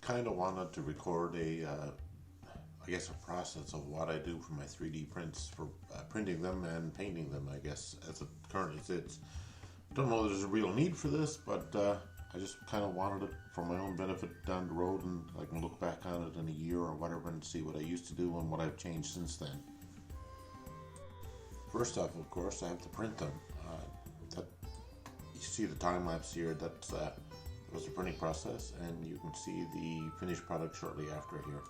kind of wanted to record I guess a process of what I do for my 3D prints for printing them and painting them, I guess, as it currently sits. Don't know if there's a real need for this, but I just kind of wanted it for my own benefit down the road, and I can look back on it in a year or whatever and see what I used to do and what I've changed since then. First off, of course, I have to print them. You see the time lapse here, that was the printing process, and you can see the finished product shortly after here.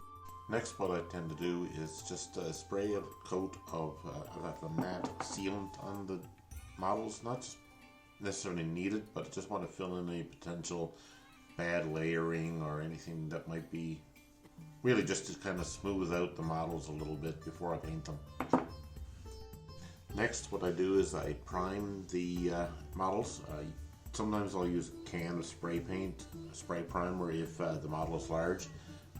Next, what I tend to do is just spray a coat of a matte sealant on the models, not necessarily needed, but I just want to fill in any potential bad layering or anything that might be really just to kind of smooth out the models a little bit before I paint them. Next, what I do is I prime the models. Sometimes I'll use a can of spray paint, a spray primer if the model is large.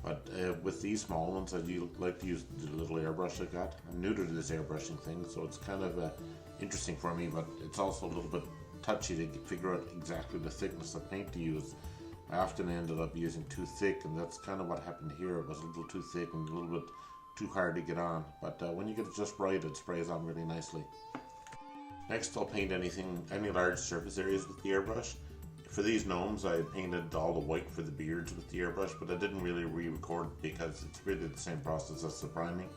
But with these small ones, I do like to use the little airbrush I got. I'm new to this airbrushing thing, so it's kind of interesting for me, but it's also a little bit touchy to figure out exactly the thickness of paint to use. I often ended up using too thick, and that's kind of what happened here. It was a little too thick and a little bit too hard to get on, but when you get it just right, it sprays on really nicely. Next, I'll paint any large surface areas with the airbrush. For these gnomes, I painted all the white for the beards with the airbrush, but I didn't really re-record because it's really the same process as the priming.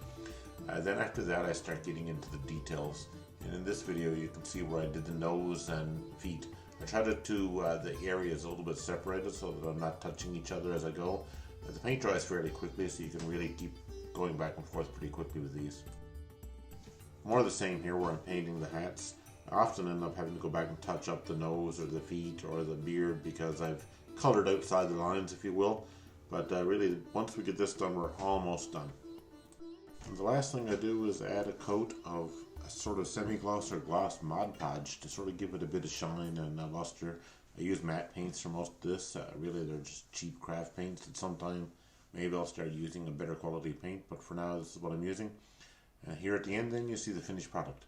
Then after that, I start getting into the details. And in this video, you can see where I did the nose and feet. I tried to do the areas a little bit separated so that I'm not touching each other as I go. The paint dries fairly quickly, so you can really keep going back and forth pretty quickly with these. More of the same here where I'm painting the hats. I often end up having to go back and touch up the nose or the feet or the beard because I've colored outside the lines, if you will. But really, once we get this done, we're almost done. And the last thing I do is add a coat of a sort of semi-gloss or gloss Mod Podge to sort of give it a bit of shine and luster. I use matte paints for most of this. Really, they're just cheap craft paints. At some time, maybe I'll start using a better quality paint, but for now, this is what I'm using. Here at the end, then, you see the finished product.